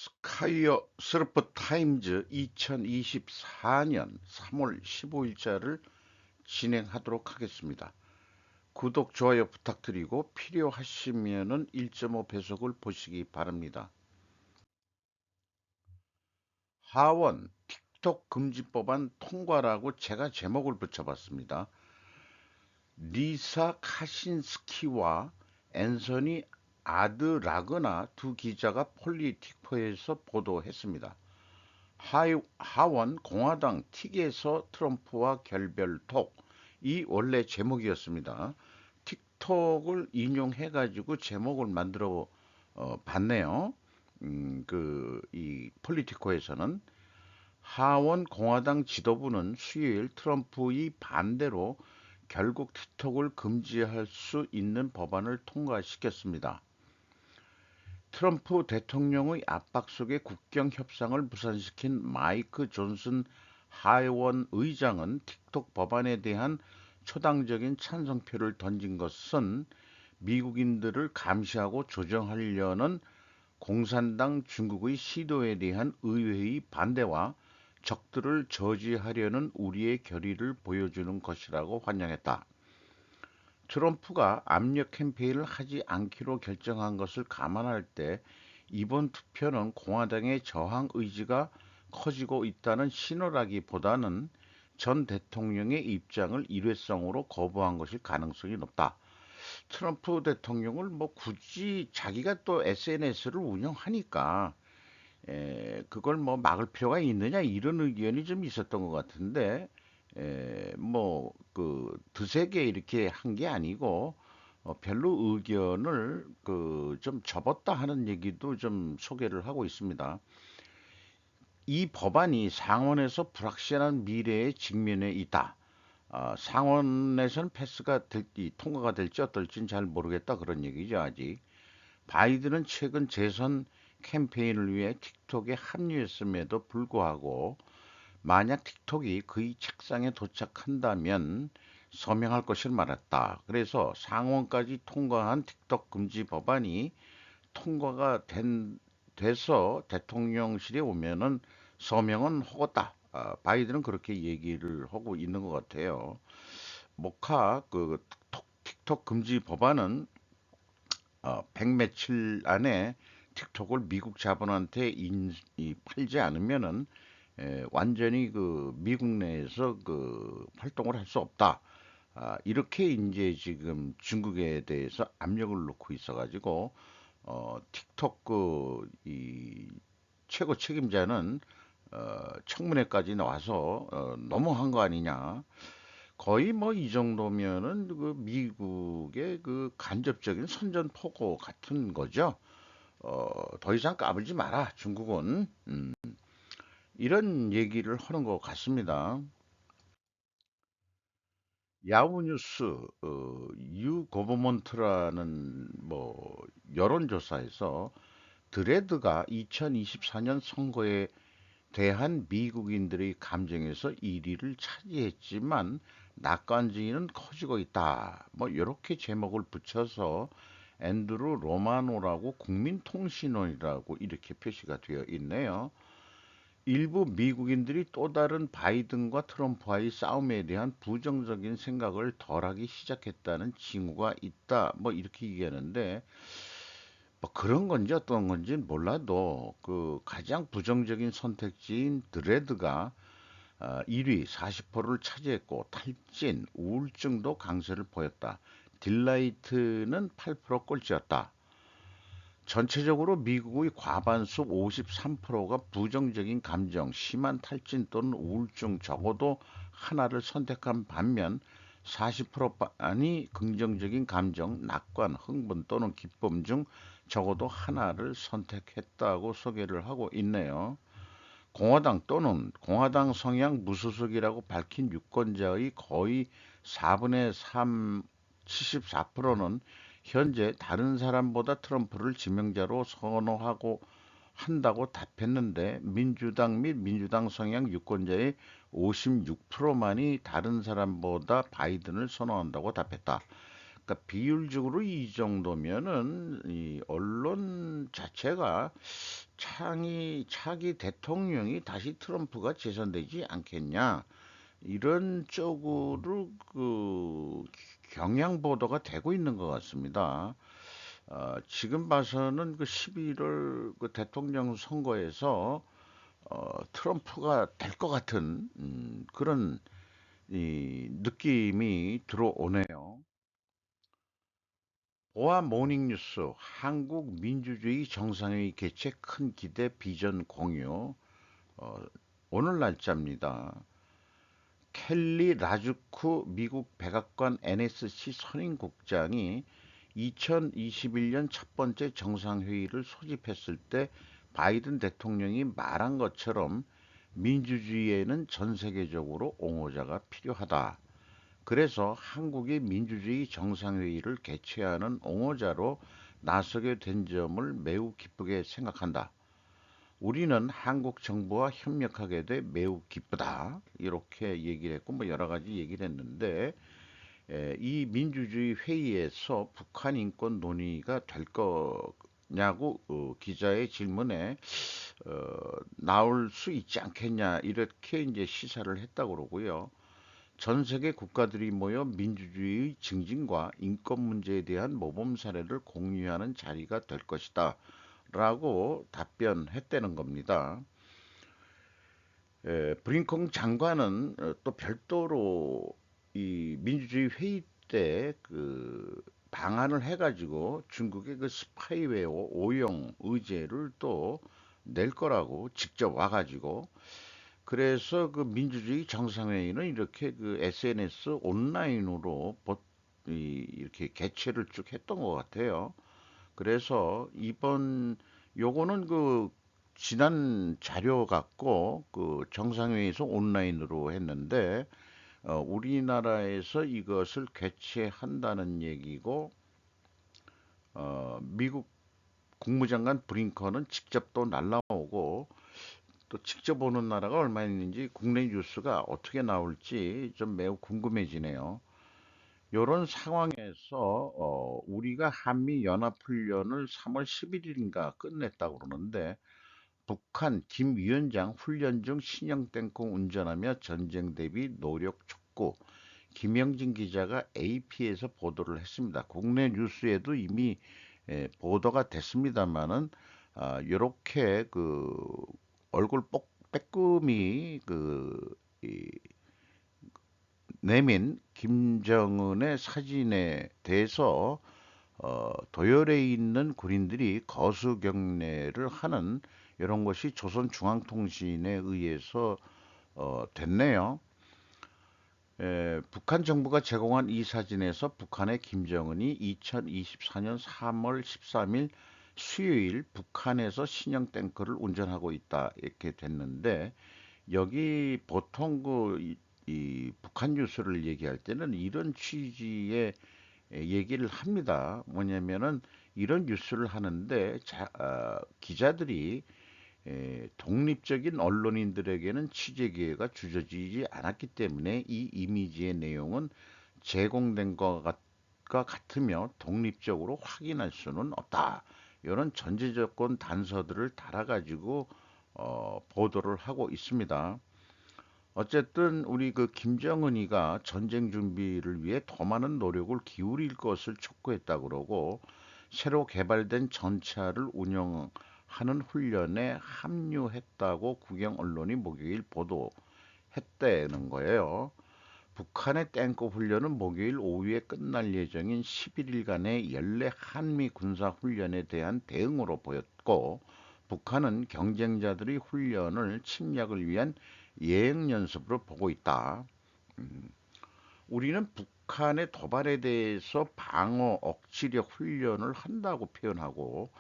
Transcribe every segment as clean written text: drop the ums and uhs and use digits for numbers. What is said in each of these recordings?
스카이어 서프 타임즈 2024년 3월 15일자를 진행하도록 하겠습니다. 구독, 좋아요 부탁드리고 필요하시면은 1.5배속을 보시기 바랍니다. 하원 틱톡 금지법안 통과라고 제가 제목을 붙여봤습니다. 리사 카신스키와 앤서니 아드라그나 두 기자가 폴리티코에서 보도했습니다. 하원 공화당 틱에서 트럼프와 결별톡, 이 원래 제목이었습니다. 틱톡을 인용해가지고 제목을 만들어 봤네요. 이 폴리티코에서는 하원 공화당 지도부는 수요일 트럼프의 반대로 결국 틱톡을 금지할 수 있는 법안을 통과시켰습니다. 트럼프 대통령의 압박 속에 국경 협상을 무산시킨 마이크 존슨 하원 의장은 틱톡 법안에 대한 초당적인 찬성표를 던진 것은 미국인들을 감시하고 조정하려는 공산당 중국의 시도에 대한 의회의 반대와 적들을 저지하려는 우리의 결의를 보여주는 것이라고 환영했다. 트럼프가 압력 캠페인을 하지 않기로 결정한 것을 감안할 때 이번 투표는 공화당의 저항 의지가 커지고 있다는 신호라기보다는 전 대통령의 입장을 일회성으로 거부한 것일 가능성이 높다. 트럼프 대통령을 뭐 굳이 자기가 또 SNS를 운영하니까 그걸 뭐 막을 필요가 있느냐 이런 의견이 좀 있었던 것 같은데 뭐 그 두세 개 이렇게 한 게 아니고 별로 의견을 그 좀 접었다 하는 얘기도 좀 소개를 하고 있습니다. 이 법안이 상원에서 불확실한 미래에 직면해 있다. 상원에서는 통과가 될지 어떨지는 잘 모르겠다 그런 얘기죠 아직. 바이든은 최근 재선 캠페인을 위해 틱톡에 합류했음에도 불구하고 만약 틱톡이 그의 책상에 도착한다면 서명할 것을 말했다. 그래서 상원까지 통과한 틱톡 금지 법안이 통과가 돼서 대통령실에 오면은 서명은 하겠다. 바이든은 그렇게 얘기를 하고 있는 것 같아요. 모카 그 틱톡 금지 법안은 100며칠 안에 틱톡을 미국 자본한테 팔지 않으면은 완전히 그 미국 내에서 그 활동을 할 수 없다. 이렇게 이제 지금 중국에 대해서 압력을 놓고 있어가지고 틱톡 이 최고 책임자는 청문회까지 나와서 너무한 거 아니냐. 거의 뭐 이 정도면은 그 미국의 그 간접적인 선전포고 같은 거죠. 더 이상 까불지 마라, 중국은. 이런 얘기를 하는 것 같습니다. 야후뉴스 유 거버먼트라는 뭐 여론조사에서 드레드가 2024년 선거에 대한 미국인들의 감정에서 1위를 차지했지만 낙관주의는 커지고 있다. 뭐 이렇게 제목을 붙여서 앤드루 로마노라고 국민통신원이라고 이렇게 표시가 되어 있네요. 일부 미국인들이 또 다른 바이든과 트럼프와의 싸움에 대한 부정적인 생각을 덜하기 시작했다는 징후가 있다. 뭐 이렇게 얘기하는데 뭐 그런 건지 어떤 건지 몰라도 그 가장 부정적인 선택지인 드레드가 1위 40%를 차지했고 탈진, 우울증도 강세를 보였다. 딜라이트는 8% 꼴찌였다. 전체적으로 미국의 과반수 53%가 부정적인 감정, 심한 탈진 또는 우울증 적어도 하나를 선택한 반면 40%이 긍정적인 감정, 낙관, 흥분 또는 기쁨 중 적어도 하나를 선택했다고 소개를 하고 있네요. 공화당 또는 공화당 성향 무소속이라고 밝힌 유권자의 거의 4분의 3, 74%는 현재 다른 사람보다 트럼프를 지명자로 선호하고 한다고 답했는데 민주당 및 민주당 성향 유권자의 56%만이 다른 사람보다 바이든을 선호한다고 답했다. 그러니까 비율적으로 이 정도면은 이 언론 자체가 차기 대통령이 다시 트럼프가 재선되지 않겠냐 이런 쪽으로 그 경향 보도가 되고 있는 것 같습니다. 지금 봐서는 그 11월 그 대통령 선거에서 트럼프가 될 것 같은 그런 이 느낌이 들어오네요. 보아 모닝뉴스 한국 민주주의 정상회의 개최 큰 기대 비전 공유 어, 오늘 날짜입니다. 켈리 라주크 미국 백악관 NSC 선임국장이 2021년 첫 번째 정상회의를 소집했을 때 바이든 대통령이 말한 것처럼 민주주의에는 전 세계적으로 옹호자가 필요하다. 그래서 한국이 민주주의 정상회의를 개최하는 옹호자로 나서게 된 점을 매우 기쁘게 생각한다. 우리는 한국 정부와 협력하게 돼 매우 기쁘다. 이렇게 얘기를 했고, 뭐 여러 가지 얘기를 했는데, 이 민주주의 회의에서 북한 인권 논의가 될 거냐고 기자의 질문에 나올 수 있지 않겠냐 이렇게 이제 시사를 했다고 그러고요. 전 세계 국가들이 모여 민주주의 증진과 인권 문제에 대한 모범 사례를 공유하는 자리가 될 것이다. 라고 답변했다는 겁니다. 브링컨 장관은 또 별도로 이 민주주의 회의 때 그 방한을 해가지고 중국의 그 스파이웨어 오용 의제를 또 낼 거라고 직접 와가지고 그래서 그 민주주의 정상회의는 이렇게 그 SNS 온라인으로 이렇게 개최를 쭉 했던 것 같아요. 그래서 이번 요거는 그 지난 자료 갖고 그 정상회의에서 온라인으로 했는데 우리나라에서 이것을 개최한다는 얘기고 미국 국무장관 브링컨은 직접 또 날라오고 또 직접 오는 나라가 얼마 있는지 국내 뉴스가 어떻게 나올지 좀 매우 궁금해지네요. 이런 상황에서 우리가 한미 연합훈련을 3월 11일인가 끝냈다고 그러는데 북한 김 위원장 훈련 중 신형 탱크 운전하며 전쟁 대비 노력 촉구 김영진 기자가 AP에서 보도를 했습니다. 국내 뉴스에도 이미 보도가 됐습니다만은 이렇게 그 얼굴 빼끔이 내민 김정은의 사진에 대해서 도열에 있는 군인들이 거수경례를 하는 이런 것이 조선중앙통신에 의해서 됐네요. 북한 정부가 제공한 이 사진에서 북한의 김정은이 2024년 3월 13일 수요일 북한에서 신형 탱크를 운전하고 있다 이렇게 됐는데 여기 보통 이 북한 뉴스를 얘기할 때는 이런 취지의 얘기를 합니다. 뭐냐면은 이런 뉴스를 하는데 기자들이 독립적인 언론인들에게는 취재 기회가 주어지지 않았기 때문에 이 이미지의 내용은 제공된 것과 같으며 독립적으로 확인할 수는 없다. 이런 전제조건 단서들을 달아가지고 보도를 하고 있습니다. 어쨌든 우리 그 김정은이가 전쟁 준비를 위해 더 많은 노력을 기울일 것을 촉구했다 그러고 새로 개발된 전차를 운영하는 훈련에 합류했다고 국영 언론이 목요일 보도했다는 거예요. 북한의 탱크 훈련은 목요일 오후에 끝날 예정인 11일간의 연례 한미 군사 훈련에 대한 대응으로 보였고 북한은 경쟁자들의 훈련을 침략을 위한 예행 연습으로 보고 있다. 우리는 북한의 도발에 대해서 방어 억지력 훈련을 한다고 표현하고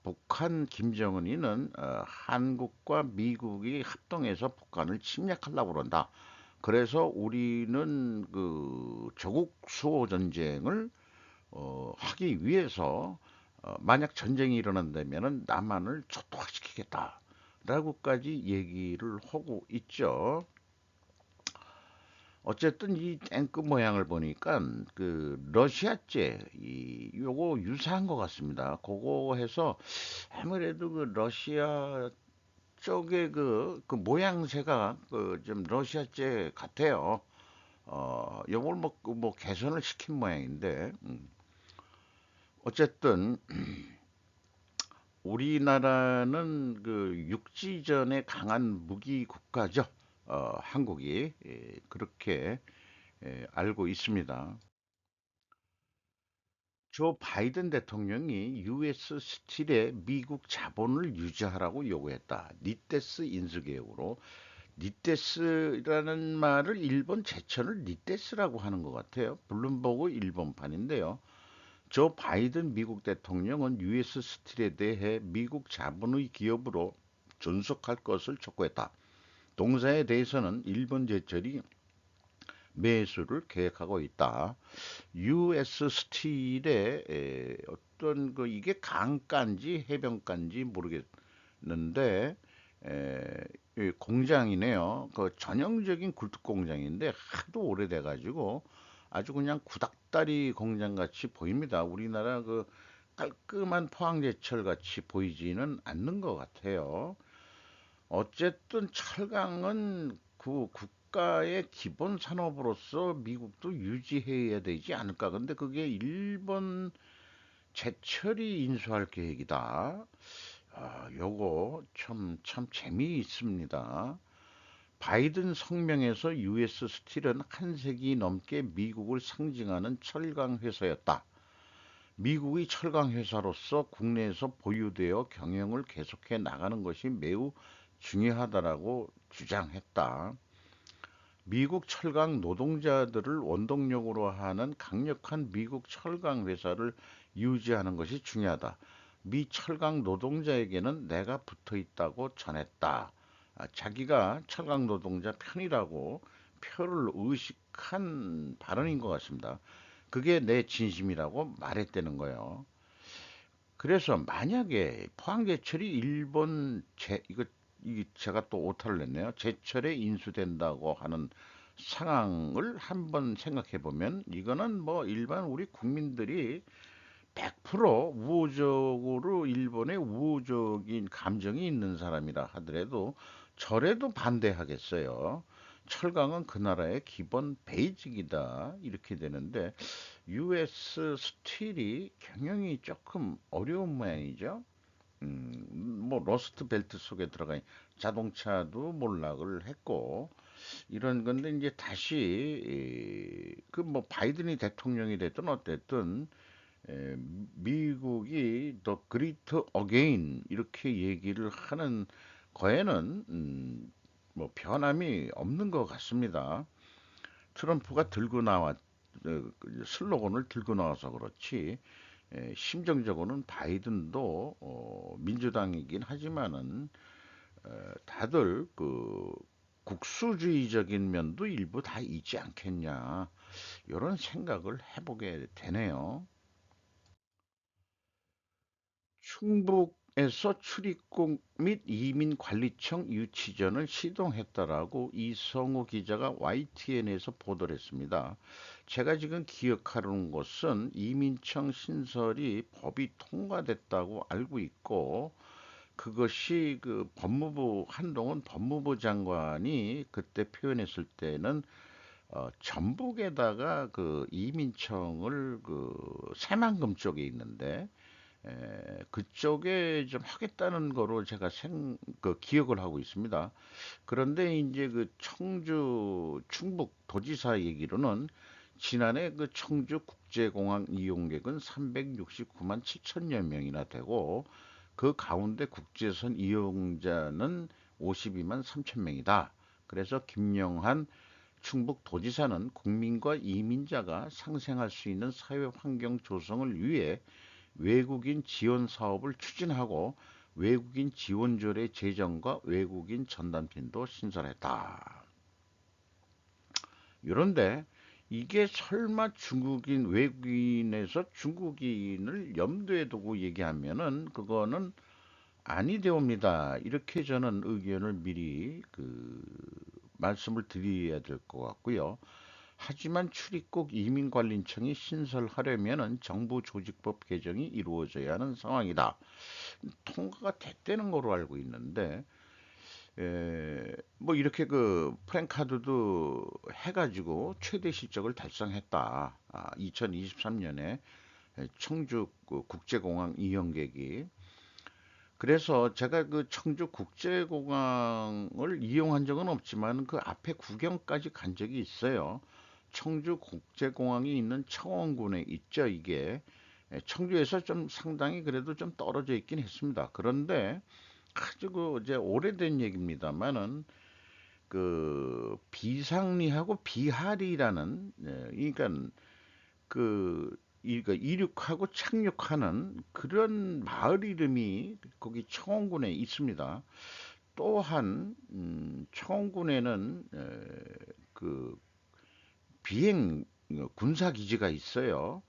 북한 김정은이는 한국과 미국이 합동해서 북한을 침략하려고 그런다. 그래서 우리는 그 조국 수호 전쟁을 하기 위해서 만약 전쟁이 일어난다면은 남한을 초토화시키겠다라고까지 얘기를 하고 있죠. 어쨌든 이 탱크 모양을 보니까 그 러시아제 이 요거 유사한 것 같습니다. 그거 해서 아무래도 그 러시아 쪽의 그 모양새가 그 좀 러시아제 같아요. 요걸 뭐 개선을 시킨 모양인데, 어쨌든 우리나라는 그 육지전에 강한 무기 국가죠. 한국이 그렇게 알고 있습니다. 조 바이든 대통령이 US 스틸에 미국 자본을 유지하라고 요구했다. 니테스 인수개혁으로. 니테스라는 말을 일본 제천을 니테스라고 하는 것 같아요. 블룸버그 일본판인데요. 조 바이든 미국 대통령은 US 스틸에 대해 미국 자본의 기업으로 존속할 것을 촉구했다. 동사에 대해서는 일본 제철이 매수를 계획하고 있다. US 스틸의 어떤 그 이게 강가인지 해변가인지 모르겠는데 공장이네요. 그 전형적인 굴뚝 공장인데 하도 오래돼 가지고 아주 그냥 구닥다리 공장 같이 보입니다. 우리나라 그 깔끔한 포항제철 같이 보이지는 않는 것 같아요. 어쨌든 철강은 그 국가의 기본 산업으로서 미국도 유지해야 되지 않을까. 근데 그게 일본 제철이 인수할 계획이다. 요거 참 재미있습니다. 바이든 성명에서 US 스틸은 한 세기 넘게 미국을 상징하는 철강 회사였다. 미국의 철강 회사로서 국내에서 보유되어 경영을 계속해 나가는 것이 매우 중요하다라고 주장했다. 미국 철강 노동자들을 원동력으로 하는 강력한 미국 철강 회사를 유지하는 것이 중요하다. 미 철강 노동자에게는 내가 붙어 있다고 전했다. 자기가 철강 노동자 편이라고 표를 의식한 발언인 것 같습니다. 그게 내 진심이라고 말했다는 거예요. 그래서 만약에 포항제철이 일본 이거 제가 또 오타를 냈네요. 제철에 인수된다고 하는 상황을 한번 생각해 보면 이거는 뭐 일반 우리 국민들이 100% 우호적으로 일본에 우호적인 감정이 있는 사람이라 하더라도 절에도 반대하겠어요. 철강은 그 나라의 기본 베이직이다. 이렇게 되는데 US 스틸이 경영이 조금 어려운 모양이죠. 뭐 러스트 벨트 속에 들어가 자동차도 몰락을 했고 이런 건데 이제 다시 그 뭐 바이든이 대통령이 됐든 어쨌든 미국이 더 그리트 어게인 이렇게 얘기를 하는 거에는 뭐 변함이 없는 것 같습니다. 트럼프가 들고 나왔 슬로건을 들고 나와서 그렇지 심정적으로는 바이든도 민주당이긴 하지만은 다들 그 국수주의적인 면도 일부 다 있지 않겠냐 이런 생각을 해보게 되네요. 충북에서 출입국 및 이민관리청 유치전을 시동했다라고 이성우 기자가 YTN에서 보도를 했습니다. 제가 지금 기억하는 것은 이민청 신설이 법이 통과됐다고 알고 있고 그것이 그 법무부 한동훈 법무부 장관이 그때 표현했을 때는 전북에다가 그 이민청을 그 새만금 쪽에 있는데 그쪽에 좀 하겠다는 거로 제가 그 기억을 하고 있습니다. 그런데 이제 그 청주 충북 도지사 얘기로는 지난해 그 청주 국제공항 이용객은 369만 7천여 명이나 되고 그 가운데 국제선 이용자는 52만 3천 명이다. 그래서 김영한 충북 도지사는 국민과 이민자가 상생할 수 있는 사회 환경 조성을 위해 외국인 지원 사업을 추진하고 외국인 지원조례 제정과 외국인 전담팀도 신설했다. 그런데 이게 설마 중국인 외국인에서 중국인을 염두에 두고 얘기하면은 그거는 아니 되옵니다. 이렇게 저는 의견을 미리 그 말씀을 드려야 될 것 같고요. 하지만 출입국 이민관리청이 신설하려면은 정부 조직법 개정이 이루어져야 하는 상황이다. 통과가 됐다는 거로 알고 있는데, 뭐 이렇게 그 프랭카드도 해가지고 최대 실적을 달성했다. 2023년에 청주 그 국제공항 이용객이. 그래서 제가 그 청주 국제공항을 이용한 적은 없지만 그 앞에 구경까지 간 적이 있어요. 청주 국제공항이 있는 창원군에 있죠, 이게. 청주에서 좀 상당히 그래도 좀 떨어져 있긴 했습니다. 그런데 아주 그 이제 오래된 얘기입니다만은 그 비상리하고 비하리라는 그러니까 그 이륙하고 착륙하는 그런 마을 이름이 거기 청원군에 있습니다. 또한 청원군에는 그 비행 군사 기지가 있어요.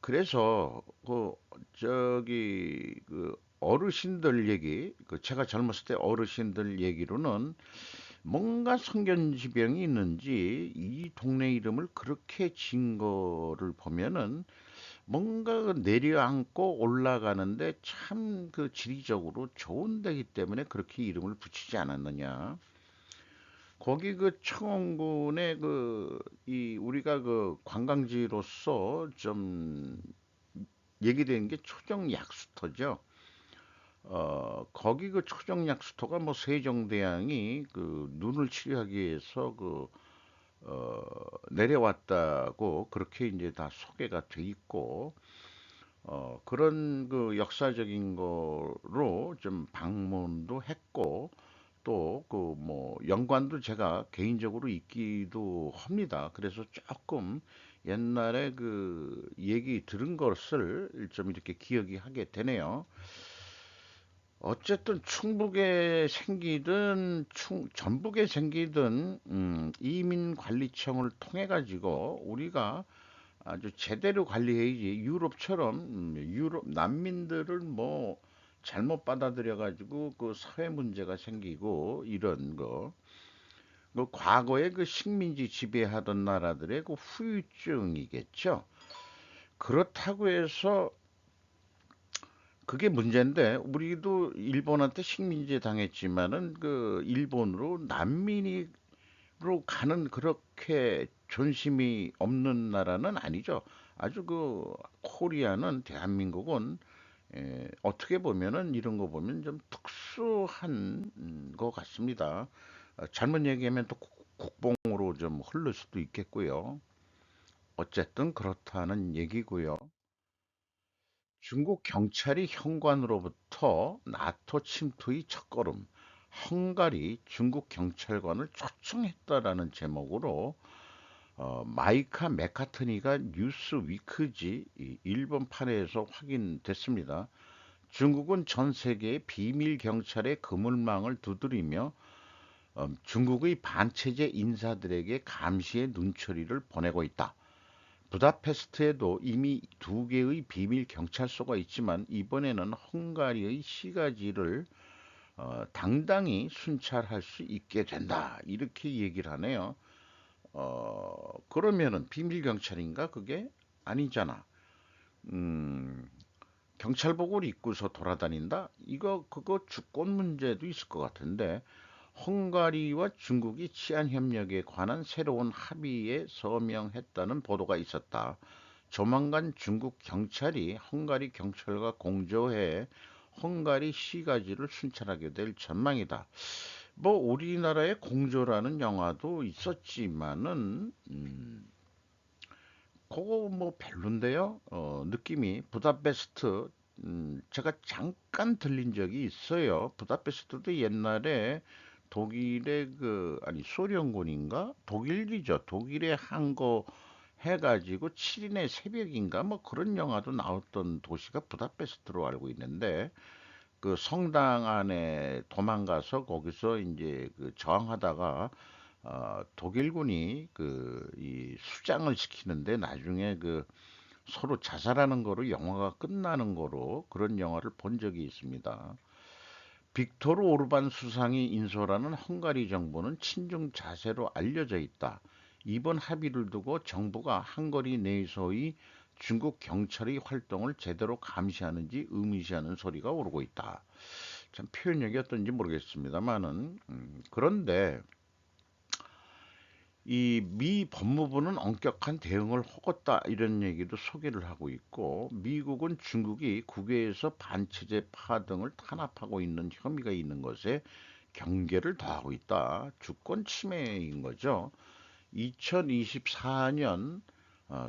그래서 그 저기 그 어르신들 얘기, 그 제가 젊었을 때 어르신들 얘기로는 뭔가 성견지병이 있는지 이 동네 이름을 그렇게 진 거를 보면은 뭔가 그 내려앉고 올라가는데 참 그 지리적으로 좋은 데기 때문에 그렇게 이름을 붙이지 않았느냐. 거기 그 청원군에 그 이 우리가 그 관광지로서 좀 얘기된 게 초정약수터죠. 거기 그 초정약수터가 뭐 세종대왕이 그 눈을 치료하기 위해서 그 내려왔다고 그렇게 이제 다 소개가 돼 있고 그런 그 역사적인 거로 좀 방문도 했고 또 그 뭐 연관도 제가 개인적으로 있기도 합니다. 그래서 조금 옛날에 그 얘기 들은 것을 좀 이렇게 기억이 하게 되네요. 어쨌든 충북에 생기든 전북에 생기든 이민관리청을 통해 가지고 우리가 아주 제대로 관리해야지. 유럽처럼 유럽 난민들을 뭐 잘못 받아들여 가지고 그 사회 문제가 생기고 이런 거. 그 과거에 그 식민지 지배하던 나라들의 그 후유증이겠죠. 그렇다고 해서 그게 문제인데 우리도 일본한테 식민지 당했지만은 그 일본으로 난민으로 가는 그렇게 존심이 없는 나라는 아니죠. 아주 그 코리아는 대한민국은 어떻게 보면은 이런 거 보면 좀 특수한 것 같습니다. 잘못 얘기하면 또 국뽕으로 좀 흐를 수도 있겠고요. 어쨌든 그렇다는 얘기고요. 중국 경찰이 현관으로부터 나토 침투의 첫걸음, 헝가리 중국 경찰관을 초청했다라는 제목으로 마이카 메카트니가 뉴스 위크지 일본 판에서 확인됐습니다. 중국은 전 세계의 비밀 경찰의 그물망을 두드리며 중국의 반체제 인사들에게 감시의 눈초리를 보내고 있다. 부다페스트에도 이미 두 개의 비밀 경찰서가 있지만 이번에는 헝가리의 시가지를 당당히 순찰할 수 있게 된다. 이렇게 얘기를 하네요. 그러면은 비밀 경찰인가? 그게 아니잖아. 음, 경찰복을 입고서 돌아다닌다? 이거 그거 주권 문제도 있을 것 같은데 헝가리와 중국이 치안 협력에 관한 새로운 합의에 서명했다는 보도가 있었다. 조만간 중국 경찰이 헝가리 경찰과 공조해 헝가리 시가지를 순찰하게 될 전망이다. 뭐 우리나라의 공조라는 영화도 있었지만은 그거 뭐 별론데요. 느낌이 부다페스트 제가 잠깐 들린 적이 있어요. 부다페스트도 옛날에 독일의 그 아니 소련군인가 독일이죠. 독일의 한 거 해가지고 7인의 새벽인가 뭐 그런 영화도 나왔던 도시가 부다페스트로 알고 있는데 그 성당 안에 도망가서 거기서 이제 그 저항하다가 독일군이 그 이 수장을 시키는데 나중에 그 서로 자살하는 거로 영화가 끝나는 거로 그런 영화를 본 적이 있습니다. 빅토르 오르반 수상이 인솔하는 헝가리 정부는 친중 자세로 알려져 있다. 이번 합의를 두고 정부가 헝가리 내에서의 중국 경찰의 활동을 제대로 감시하는지 의문시하는 소리가 오르고 있다. 참 표현력이 어떤지 모르겠습니다만은 그런데 이 미 법무부는 엄격한 대응을 허겄다 이런 얘기도 소개를 하고 있고 미국은 중국이 국외에서 반체제 파 등을 탄압하고 있는 혐의가 있는 것에 경계를 더하고 있다. 주권 침해인 거죠. 2024년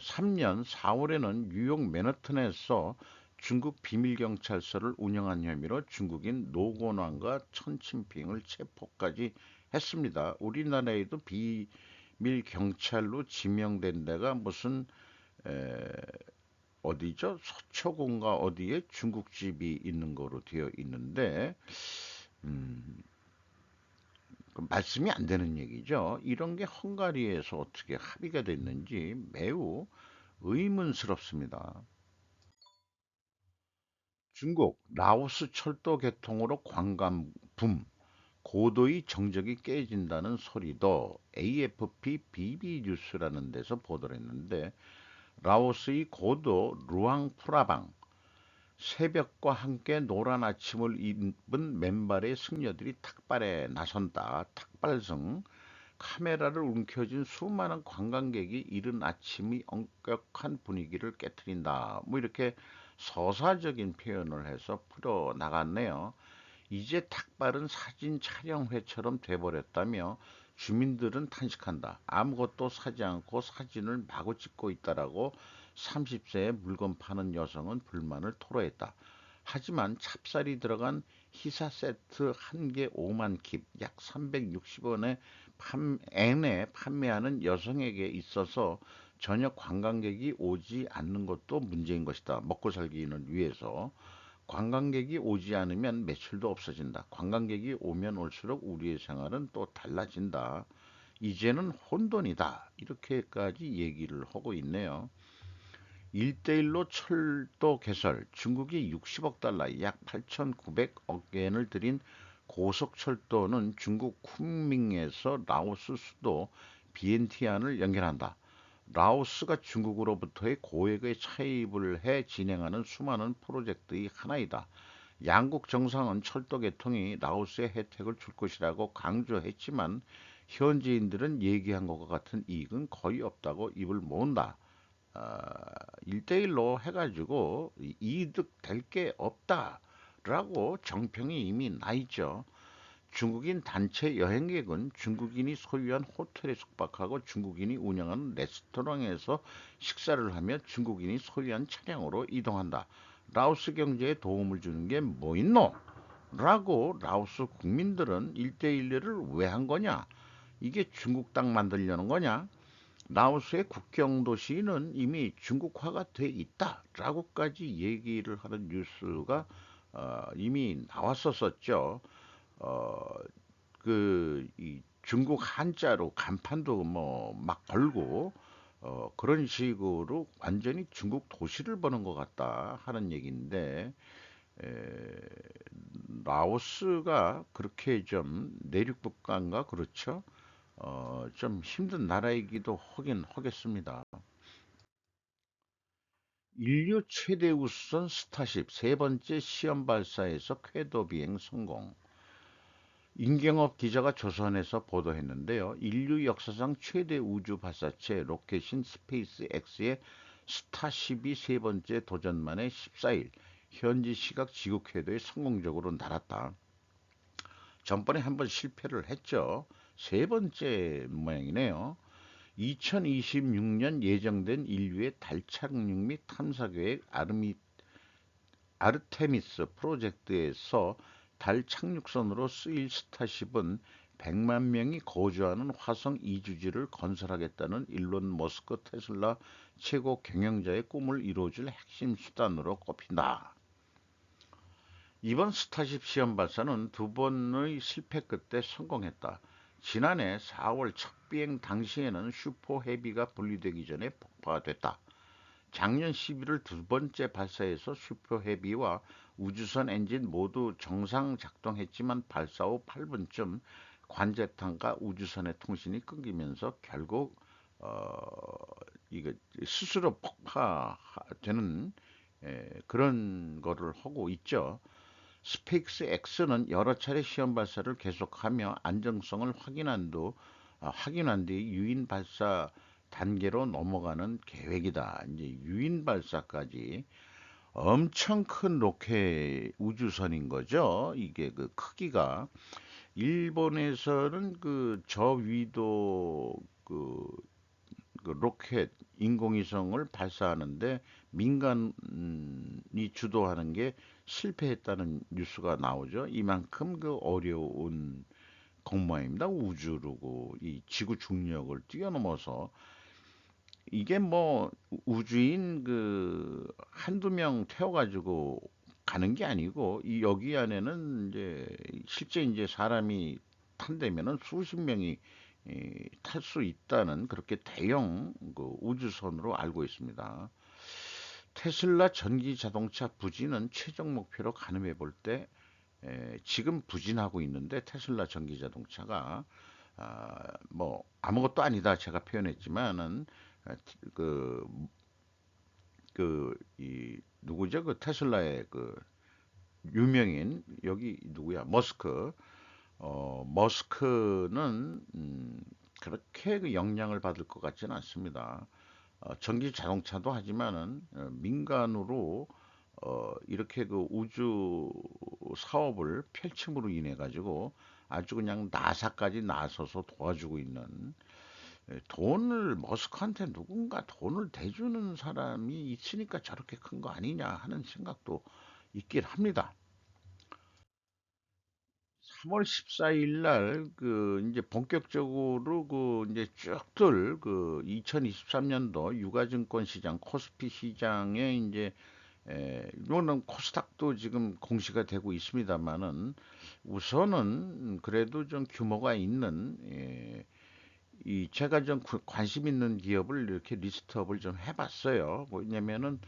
3년 4월에는 뉴욕 맨하탄에서 중국 비밀경찰서를 운영한 혐의로 중국인 노건왕과 천칭핑을 체포까지 했습니다. 우리나라에도 비밀경찰로 지명된 데가 무슨 에, 어디죠? 서초군가 어디에 중국집이 있는 거로 되어 있는데 음, 그 말씀이 안 되는 얘기죠. 이런 게 헝가리에서 어떻게 합의가 됐는지 매우 의문스럽습니다. 중국, 라오스 철도 개통으로 관광 붐, 고도의 정적이 깨진다는 소리도 AFP BB 뉴스라는 데서 보도를 했는데 라오스의 고도 루앙프라방 새벽과 함께 노란 아침을 입은 맨발의 승려들이 탁발에 나선다. 탁발성 카메라를 움켜쥔 수많은 관광객이 이른 아침이 엄격한 분위기를 깨뜨린다. 뭐 이렇게 서사적인 표현을 해서 풀어 나갔네요. 이제 탁발은 사진 촬영회처럼 돼버렸다며 주민들은 탄식한다. 아무것도 사지 않고 사진을 마구 찍고 있다라고 30세의 물건 파는 여성은 불만을 토로했다. 하지만 찹쌀이 들어간 희사 세트 한 개 5만 킵, 약 360원에 N에 판매하는 여성에게 있어서 전혀 관광객이 오지 않는 것도 문제인 것이다. 먹고 살기는 위해서. 관광객이 오지 않으면 매출도 없어진다. 관광객이 오면 올수록 우리의 생활은 또 달라진다. 이제는 혼돈이다. 이렇게까지 얘기를 하고 있네요. 1대1로 철도 개설, 중국이 60억 달러, 약 8,900억 엔을 들인 고속철도는 중국 쿤밍에서 라오스 수도 비엔티안을 연결한다. 라오스가 중국으로부터의 고액의 차입을 해 진행하는 수많은 프로젝트의 하나이다. 양국 정상은 철도 개통이 라오스에 혜택을 줄 것이라고 강조했지만 현지인들은 얘기한 것과 같은 이익은 거의 없다고 입을 모은다. 1대1로 해가지고 이득 될 게 없다라고 정평이 이미 나 있죠. 중국인 단체 여행객은 중국인이 소유한 호텔에 숙박하고 중국인이 운영하는 레스토랑에서 식사를 하며 중국인이 소유한 차량으로 이동한다. 라오스 경제에 도움을 주는 게 뭐 있노? 라고 라오스 국민들은 1대1을 왜 한 거냐? 이게 중국 땅 만들려는 거냐? 라오스의 국경 도시는 이미 중국화가 돼 있다라고까지 얘기를 하는 뉴스가 이미 나왔었었죠. 어, 이 중국 한자로 간판도 뭐 막 걸고 그런 식으로 완전히 중국 도시를 보는 것 같다 하는 얘기인데 에, 라오스가 그렇게 좀 내륙국가인가 그렇죠? 좀 힘든 나라이기도 하긴 하겠습니다. 인류 최대 우주선 스타쉽 세 번째 시험 발사에서 궤도 비행 성공. 임경업 기자가 조선에서 보도했는데요. 인류 역사상 최대 우주 발사체 로켓인 스페이스 X의 스타쉽이 세 번째 도전만에 14일 현지 시각 지구 궤도에 성공적으로 날았다. 전번에 한번 실패를 했죠. 세 번째 모양이네요. 2026년 예정된 인류의 달 착륙 및 탐사 계획 아르테미스 프로젝트에서 달 착륙선으로 쓰일 스타쉽은 100만 명이 거주하는 화성 이주지를 건설하겠다는 일론 머스크 테슬라 최고 경영자의 꿈을 이루어줄 핵심 수단으로 꼽힌다. 이번 스타쉽 시험 발사는 두 번의 실패 끝에 성공했다. 지난해 4월 첫 비행 당시에는 슈퍼 헤비가 분리되기 전에 폭파됐다. 작년 11월 두 번째 발사에서 슈퍼 헤비와 우주선 엔진 모두 정상 작동했지만 발사 후 8분쯤 관제탄과 우주선의 통신이 끊기면서 결국 어, 이거 스스로 폭파되는 그런 거를 하고 있죠. 스페이스 X는 여러 차례 시험 발사를 계속하며 안정성을 확인한 뒤 유인 발사 단계로 넘어가는 계획이다. 이제 유인 발사까지 엄청 큰 로켓 우주선인 거죠. 이게 그 크기가 일본에서는 그 저위도 그 로켓 인공위성을 발사하는데 민간이 주도하는 게 실패했다는 뉴스가 나오죠. 이만큼 그 어려운 공모입니다. 우주로고 이 지구 중력을 뛰어넘어서 이게 뭐 우주인 그 한두 명 태워가지고 가는 게 아니고 이 여기 안에는 이제 실제 이제 사람이 탄다면은 수십 명이 탈 수 있다는 그렇게 대형 그 우주선으로 알고 있습니다. 테슬라 전기 자동차 부진은 최종 목표로 가늠해 볼 때 지금 부진하고 있는데 테슬라 전기 자동차가 뭐 아무것도 아니다 제가 표현했지만은 아, 그, 이 누구죠? 그 테슬라의 그 유명인 여기 누구야? 머스크는 그렇게 그 영향을 받을 것 같지는 않습니다. 전기 자동차도 하지만은 민간으로 이렇게 그 우주 사업을 펼침으로 인해 가지고 아주 그냥 나사까지 나서서 도와주고 있는 돈을 머스크한테 누군가 돈을 대주는 사람이 있으니까 저렇게 큰 거 아니냐 하는 생각도 있긴 합니다. 3월 14일 날 그 이제 본격적으로 그 이제 쭉들 그 2023년도 유가증권 시장 코스피 시장에 이제 이거는 코스닥도 지금 공시가 되고 있습니다만은 우선은 그래도 좀 규모가 있는 이 제가 좀 관심 있는 기업을 이렇게 리스트업을 좀 해봤어요. 뭐냐면은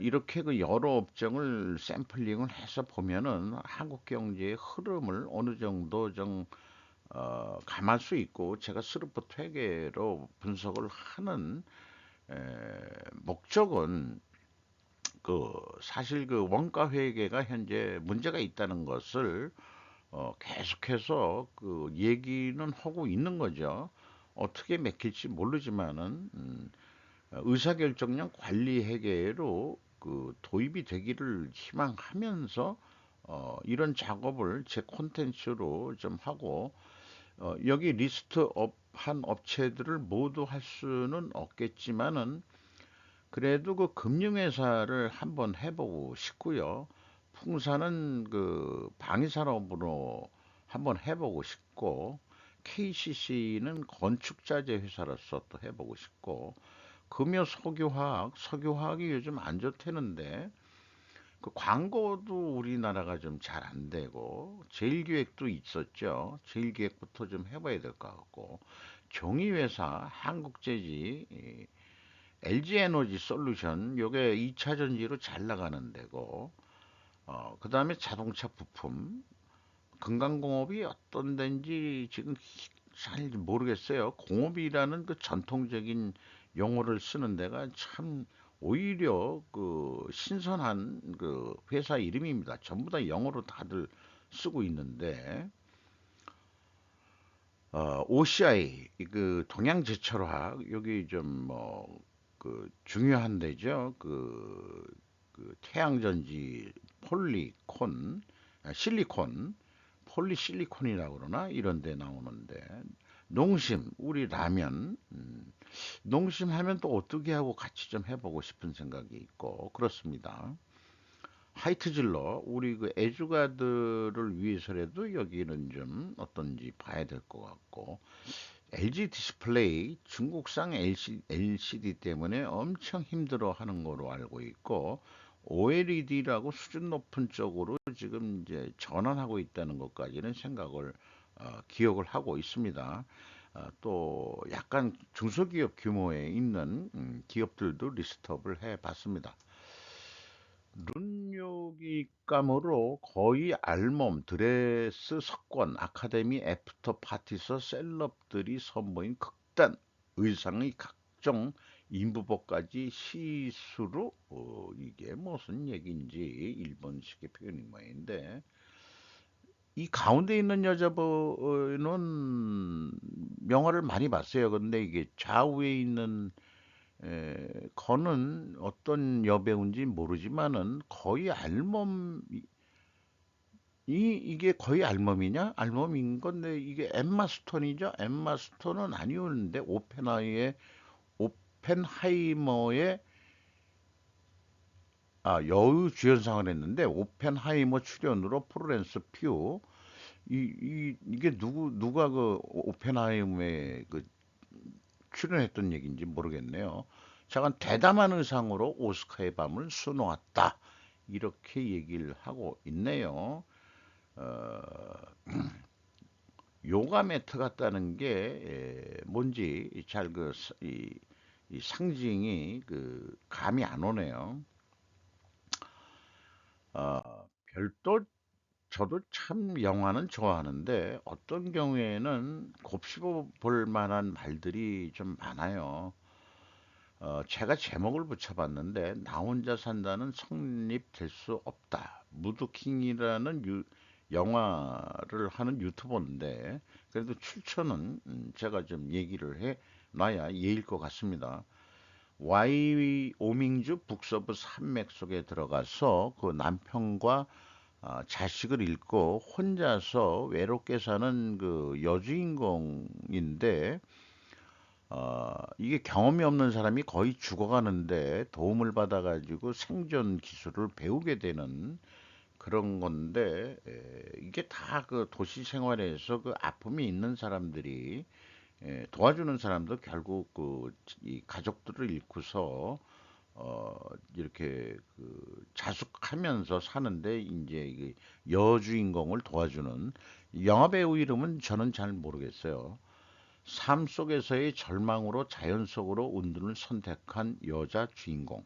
이렇게 그 여러 업종을 샘플링을 해서 보면은 한국 경제의 흐름을 어느 정도 좀 감할 수 있고 제가 스루프 퇴계로 분석을 하는 에, 목적은 그 사실 그 원가 회계가 현재 문제가 있다는 것을 계속해서 그 얘기는 하고 있는 거죠. 어떻게 맥힐지 모르지만은 의사결정량 관리 회계로 그 도입이 되기를 희망하면서 이런 작업을 제 콘텐츠로 좀 하고 여기 리스트업 한 업체들을 모두 할 수는 없겠지만은 그래도 그 금융회사를 한번 해보고 싶고요. 풍사는 그 방위산업으로 한번 해보고 싶고, KCC는 건축자재 회사로서 또 해보고 싶고, 금요 석유화학이 요즘 안 좋다는데, 그 광고도 우리나라가 좀 잘 안 되고, 제일기획도 있었죠. 제일기획부터 좀 해봐야 될 것 같고, 종이회사, 한국재지, LG에너지 솔루션 요게 2차 전지로 잘 나가는 데고 그다음에 자동차 부품 금강공업이 어떤 데인지 지금 잘 모르겠어요. 공업이라는 그 전통적인 용어를 쓰는 데가 참 오히려 그 신선한 그 회사 이름입니다. 전부 다 영어로 다들 쓰고 있는데 OCI 그 동양제철화학 여기 좀 뭐 그 중요한 데죠. 그 태양전지 폴리콘 실리콘 폴리실리콘이라고 그러나 이런 데 나오는데 농심 우리 라면 농심 하면 또 어떻게 하고 같이 좀 해보고 싶은 생각이 있고 그렇습니다. 하이트질러 우리 그 애주가들을 위해서라도 여기는 좀 어떤지 봐야 될 것 같고 LG 디스플레이 중국산 LCD 때문에 엄청 힘들어하는 거로 알고 있고 OLED라고 수준 높은 쪽으로 지금 이제 전환하고 있다는 것까지는 생각을 기억을 하고 있습니다. 또 약간 중소기업 규모에 있는 기업들도 리스트업을 해봤습니다. 눈요기감으로 거의 알몸, 드레스, 석권, 아카데미, 애프터 파티서 셀럽들이 선보인 극단 의상의 각종 인부복까지 시수로 이게 무슨 얘기인지 일본식의 표현인 모양인데 이 가운데 있는 여자분은 영화를 많이 봤어요. 근데 이게 좌우에 있는 거는 어떤 여배우인지 모르지만은 거의 알몸 이게 거의 알몸이냐? 알몸인 건데 이게 엠마 스톤이죠? 엠마 스톤은 아니었는데 오펜하이머의 여우 주연상을 했는데 오펜하이머 출연으로 플로렌스 퓨 이게 누가 그 오펜하이머에 그 출연했던 얘기인지 모르겠네요. 잠깐 대담한 의상으로 오스카의 밤을 수놓았다. 이렇게 얘기를 하고 있네요. 어, 요가 매트 같다는 게 뭔지 잘 이 상징이 그 감이 안 오네요. 어, 별도 저도 참 영화는 좋아하는데 어떤 경우에는 곱씹어 볼 만한 말들이 좀 많아요. 제가 제목을 붙여봤는데 나 혼자 산다는 성립될 수 없다. 무드킹이라는 영화를 하는 유튜버인데 그래도 출처는 제가 좀 얘기를 해 놔야 예일 것 같습니다. 와이오밍주 북서부 산맥 속에 들어가서 그 남편과 자식을 잃고 혼자서 외롭게 사는 그 여주인공인데 이게 경험이 없는 사람이 거의 죽어가는데 도움을 받아가지고 생존 기술을 배우게 되는 그런 건데 이게 다 그 도시 생활에서 그 아픔이 있는 사람들이 도와주는 사람도 결국 그 이 가족들을 잃고서 어 이렇게 그 자숙하면서 사는데 이제 이게 여주인공을 도와주는 영화 배우 이름은 저는 잘 모르겠어요. 삶 속에서의 절망으로 자연 속으로 운둔을 선택한 여자 주인공.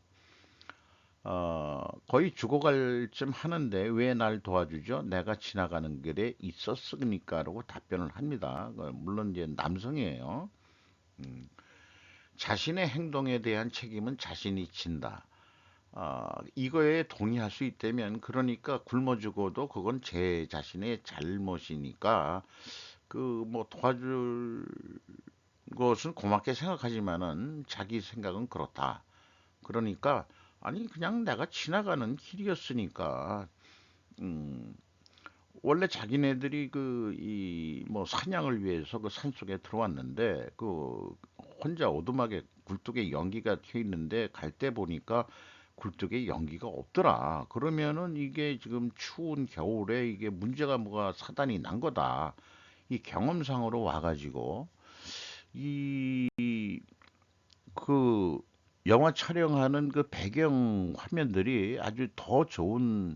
거의 죽어갈 쯤 하는데 왜 날 도와주죠? 내가 지나가는 길에 있었으니까라고 답변을 합니다. 물론 이제 남성이에요. 음, 자신의 행동에 대한 책임은 자신이 진다. 이거에 동의할 수 있다면 그러니까 굶어 죽어도 그건 제 자신의 잘못이니까 그 뭐 도와줄 것은 고맙게 생각하지만은 자기 생각은 그렇다. 그러니까 아니 그냥 내가 지나가는 길이었으니까 음, 원래 자기네들이 그 이 뭐 사냥을 위해서 그 산속에 들어왔는데 그 혼자 오두막에 굴뚝에 연기가 튀어 있는데 갈 때 보니까 굴뚝에 연기가 없더라. 그러면은 이게 지금 추운 겨울에 이게 문제가 뭐가 사단이 난 거다. 이 경험상으로 와가지고 이 그 영화 촬영하는 그 배경 화면들이 아주 더 좋은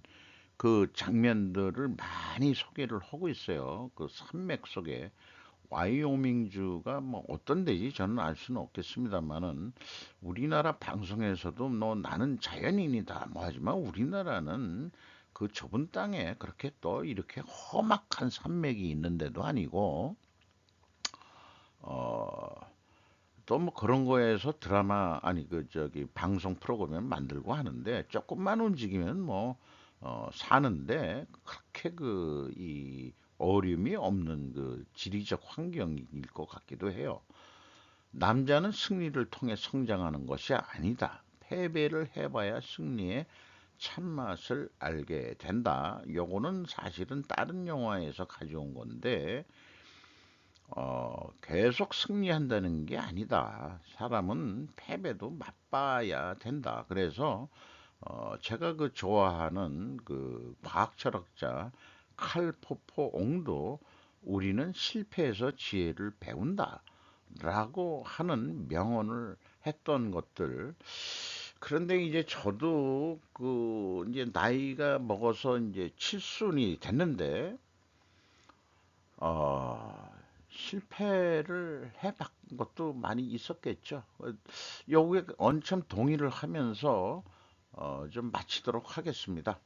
그 장면들을 많이 소개를 하고 있어요. 그 산맥 속에 와이오밍주가 뭐 어떤 데지 저는 알 수는 없겠습니다만은 우리나라 방송에서도 뭐 나는 자연인이다 뭐 하지만 우리나라는 그 좁은 땅에 그렇게 또 이렇게 험악한 산맥이 있는데도 아니고 어 또 뭐 그런 거에서 드라마 아니 그 저기 방송 프로그램 만들고 하는데 조금만 움직이면 뭐 사는데 그렇게 그 이 어려움이 없는 그 지리적 환경일 것 같기도 해요. 남자는 승리를 통해 성장하는 것이 아니다. 패배를 해봐야 승리의 참맛을 알게 된다. 요거는 사실은 다른 영화에서 가져온 건데 계속 승리한다는 게 아니다. 사람은 패배도 맛봐야 된다. 그래서 제가 그 좋아하는 그 과학 철학자 칼 포포 옹도 우리는 실패에서 지혜를 배운다. 라고 하는 명언을 했던 것들. 그런데 이제 저도 그 이제 나이가 먹어서 이제 칠순이 됐는데 어, 실패를 해본 것도 많이 있었겠죠. 여기에 엄청 동의를 하면서 좀 마치도록 하겠습니다.